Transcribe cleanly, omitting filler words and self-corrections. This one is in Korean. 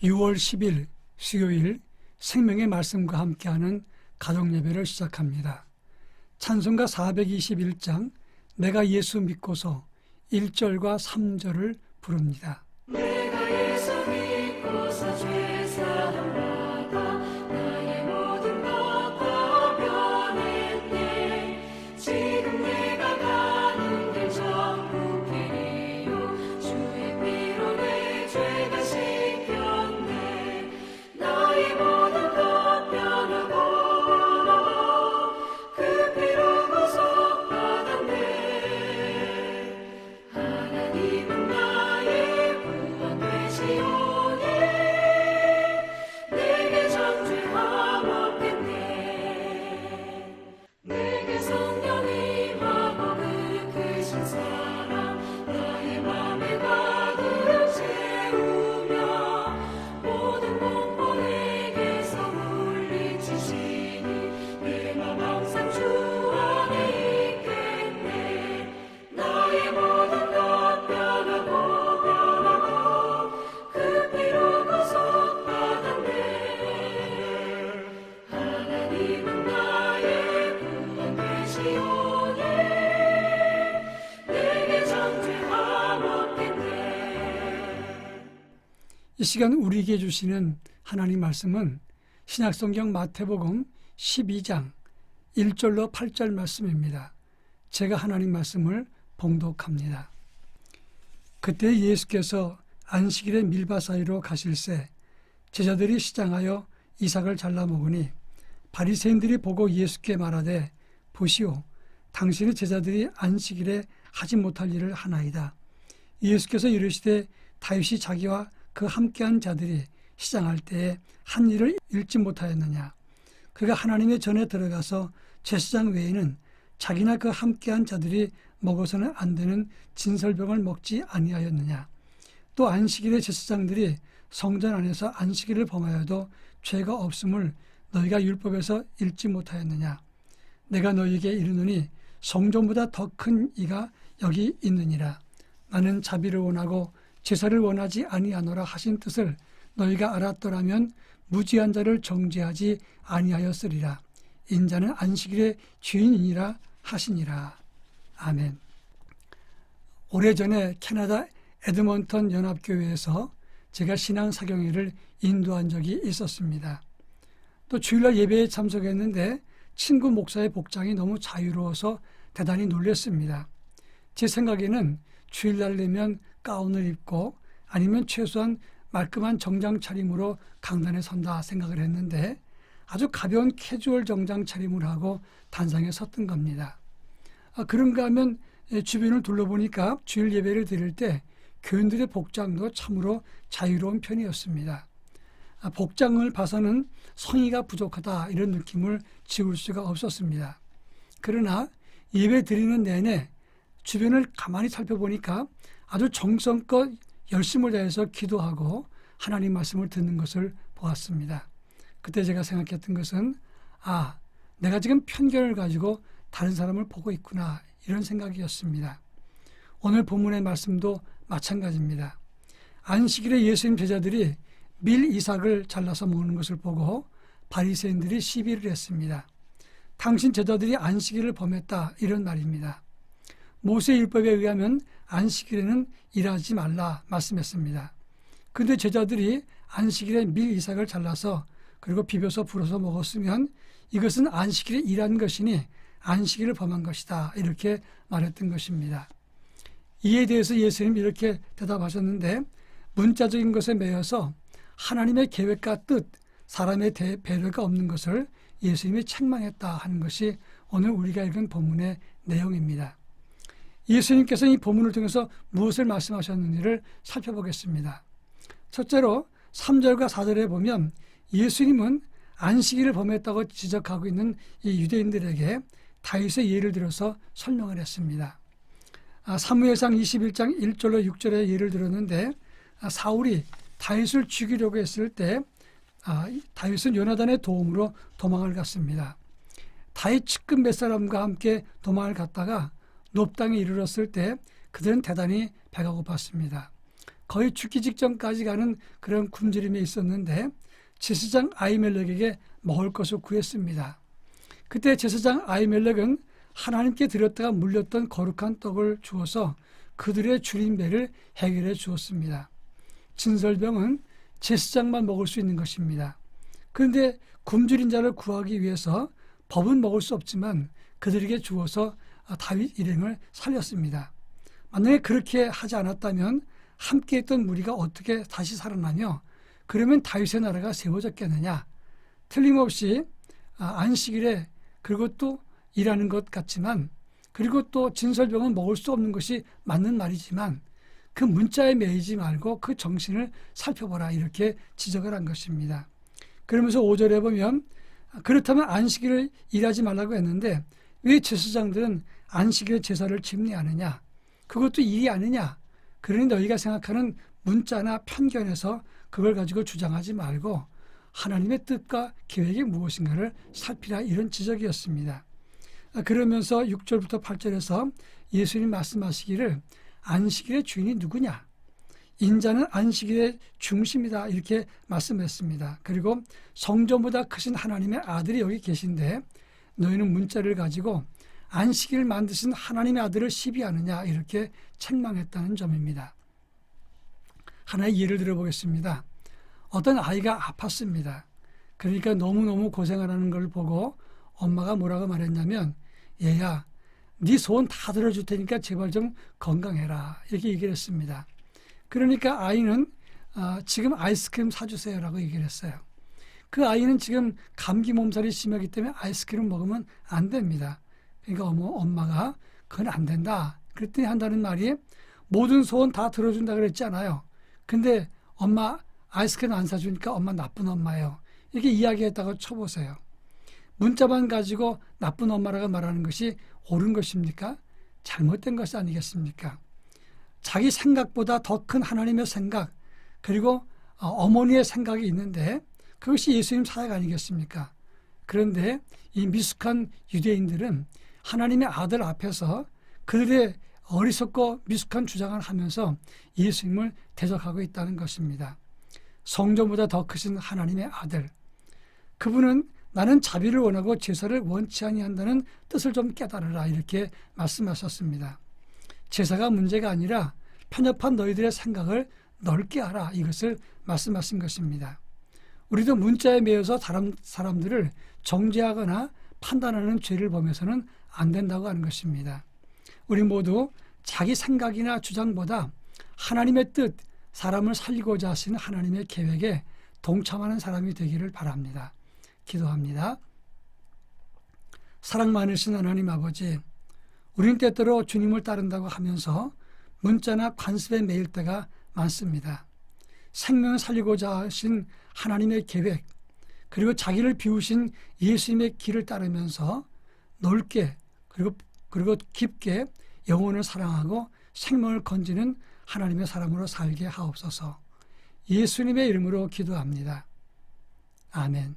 6월 10일 수요일 생명의 말씀과 함께하는 가정예배를 시작합니다. 찬송가 421장 내가 예수 믿고서 1절과 3절을 부릅니다. 내가 예수 믿고서 죄사함 받아 나의 모든 것 다 변했네. 지금 내가 가는 길 전부 길이요 주의 피로 내 죄가 씻겼네. 나의 모든 것 변하고 그 피로 구속받았네. 하나님은 나의 구원 되시오니 내게 정죄함 없겠네. 내게 성령 임하고 그 크신 사랑 나의 맘에 가득 채우며 모든 공포 내게서 물리치시니 내 맘 항상 주 안에 있겠네. 나의 모든 것 변하고 그 피로 구속받았네. 하나님은 나의 구원 되시오니 내게 정죄함 없겠네. 이 시간 우리에게 주시는 하나님 말씀은 신약성경 마태복음 12장 1절로 8절 말씀입니다. 제가 하나님 말씀을 봉독합니다. 그때 예수께서 안식일에 밀밭 사이로 가실새 제자들이 시장하여 이삭을 잘라 먹으니 바리새인들이 보고 예수께 말하되 보시오 당신의 제자들이 안식일에 하지 못할 일을 하나이다. 예수께서 이르시되 다윗이 자기와 그 함께한 자들이 시장할 때에 한 일을 잃지 못하였느냐. 그가 하나님의 전에 들어가서 제사장 외에는 자기나 그 함께한 자들이 먹어서는 안 되는 진설병을 먹지 아니하였느냐. 또 안식일에 제사장들이 성전 안에서 안식일을 범하여도 죄가 없음을 너희가 율법에서 읽지 못하였느냐. 내가 너희에게 이르노니 성전보다 더 큰 이가 여기 있느니라. 나는 자비를 원하고 제사를 원하지 아니하노라 하신 뜻을 너희가 알았더라면 무지한 자를 정죄하지 아니하였으리라. 인자는 안식일의 주인이니라 하시니라. 아멘. 오래전에 캐나다 에드먼턴 연합교회에서 제가 신앙사경회를 인도한 적이 있었습니다. 또 주일날 예배에 참석했는데 친구 목사의 복장이 너무 자유로워서 대단히 놀랐습니다. 제 생각에는 주일날 되면 가운을 입고 아니면 최소한 말끔한 정장 차림으로 강단에 선다 생각을 했는데 아주 가벼운 캐주얼 정장 차림을 하고 단상에 섰던 겁니다. 그런가 하면 주변을 둘러보니까 주일 예배를 드릴 때 교인들의 복장도 참으로 자유로운 편이었습니다. 복장을 봐서는 성의가 부족하다 이런 느낌을 지울 수가 없었습니다. 그러나 예배 드리는 내내 주변을 가만히 살펴보니까 아주 정성껏 열심을 다해서 기도하고 하나님 말씀을 듣는 것을 보았습니다. 그때 제가 생각했던 것은 내가 지금 편견을 가지고 다른 사람을 보고 있구나 이런 생각이었습니다. 오늘 본문의 말씀도 마찬가지입니다. 안식일에 예수님 제자들이 밀 이삭을 잘라서 먹는 것을 보고 바리새인들이 시비를 했습니다. 당신 제자들이 안식일을 범했다 이런 말입니다. 모세 율법에 의하면 안식일에는 일하지 말라 말씀했습니다. 그런데 제자들이 안식일에 밀 이삭을 잘라서 그리고 비벼서 불어서 먹었으면 이것은 안식일에 일한 것이니 안식일을 범한 것이다 이렇게 말했던 것입니다. 이에 대해서 예수님이 이렇게 대답하셨는데 문자적인 것에 매여서 하나님의 계획과 뜻, 사람의 배려가 없는 것을 예수님이 책망했다 하는 것이 오늘 우리가 읽은 본문의 내용입니다. 예수님께서 이 본문을 통해서 무엇을 말씀하셨는지를 살펴보겠습니다. 첫째로 3절과 4절에 보면 예수님은 안식일을 범했다고 지적하고 있는 이 유대인들에게 다윗의 예를 들어서 설명을 했습니다. 사무엘상 21장 1절로 6절의 예를 들었는데 사울이 다윗을 죽이려고 했을 때 다윗은 요나단의 도움으로 도망을 갔습니다. 다윗 측근 몇 사람과 함께 도망을 갔다가 높 땅에 이르렀을 때 그들은 대단히 배가 고팠습니다. 거의 죽기 직전까지 가는 그런 굶주림에 있었는데 제사장 아히멜렉에게 먹을 것을 구했습니다. 그때 제사장 아히멜렉은 하나님께 드렸다가 물렸던 거룩한 떡을 주어서 그들의 줄인 배를 해결해 주었습니다. 진설병은 제사장만 먹을 수 있는 것입니다. 그런데 굶주린 자를 구하기 위해서 법은 먹을 수 없지만 그들에게 주어서 다윗 일행을 살렸습니다. 만약에 그렇게 하지 않았다면 함께 했던 무리가 어떻게 다시 살아나며 그러면 다윗의 나라가 세워졌겠느냐. 틀림없이 안식일에 그리고 또 일하는 것 같지만 그리고 또 진설병은 먹을 수 없는 것이 맞는 말이지만 그 문자에 매이지 말고 그 정신을 살펴보라 이렇게 지적을 한 것입니다. 그러면서 5절에 보면 그렇다면 안식일을 일하지 말라고 했는데 왜 제사장들은 안식일에 제사를 집례하느냐? 그것도 일이 아니냐? 그러니 너희가 생각하는 문자나 편견에서 그걸 가지고 주장하지 말고 하나님의 뜻과 계획이 무엇인가를 살피라 이런 지적이었습니다. 그러면서 6절부터 8절에서 예수님 말씀하시기를 안식일의 주인이 누구냐? 인자는 안식일의 중심이다 이렇게 말씀했습니다. 그리고 성전보다 크신 하나님의 아들이 여기 계신데 너희는 문자를 가지고 안식일을 만드신 하나님의 아들을 시비하느냐 이렇게 책망했다는 점입니다. 하나의 예를 들어보겠습니다. 어떤 아이가 아팠습니다. 그러니까 너무너무 고생하는 걸 보고 엄마가 뭐라고 말했냐면 얘야 네 소원 다 들어줄 테니까 제발 좀 건강해라 이렇게 얘기를 했습니다. 그러니까 아이는 지금 아이스크림 사주세요라고 얘기를 했어요. 그 아이는 지금 감기 몸살이 심하기 때문에 아이스크림 먹으면 안 됩니다. 그러니까 엄마가 그건 안 된다. 그랬더니 한다는 말이 모든 소원 다 들어준다 그랬잖아요. 근데 엄마 아이스크림 안 사주니까 엄마 나쁜 엄마예요. 이렇게 이야기했다고 쳐보세요. 문자만 가지고 나쁜 엄마라고 말하는 것이 옳은 것입니까? 잘못된 것이 아니겠습니까? 자기 생각보다 더 큰 하나님의 생각 그리고 어머니의 생각이 있는데 그것이 예수님 사역 아니겠습니까? 그런데 이 미숙한 유대인들은 하나님의 아들 앞에서 그들의 어리석고 미숙한 주장을 하면서 예수님을 대적하고 있다는 것입니다. 성전보다 더 크신 하나님의 아들 그분은 나는 자비를 원하고 제사를 원치 아니한다는 뜻을 좀 깨달으라 이렇게 말씀하셨습니다. 제사가 문제가 아니라 편협한 너희들의 생각을 넓게 하라 이것을 말씀하신 것입니다. 우리도 문자에 매여서 다른 사람들을 정죄하거나 판단하는 죄를 범해서는 안 된다고 하는 것입니다. 우리 모두 자기 생각이나 주장보다 하나님의 뜻, 사람을 살리고자 하시는 하나님의 계획에 동참하는 사람이 되기를 바랍니다. 기도합니다. 사랑 많으신 하나님 아버지, 우리는 때때로 주님을 따른다고 하면서 문자나 관습에 매일 때가 많습니다. 생명을 살리고자 하신 하나님의 계획, 그리고 자기를 비우신 예수님의 길을 따르면서 넓게 그리고 깊게 영혼을 사랑하고 생명을 건지는 하나님의 사람으로 살게 하옵소서. 예수님의 이름으로 기도합니다. 아멘.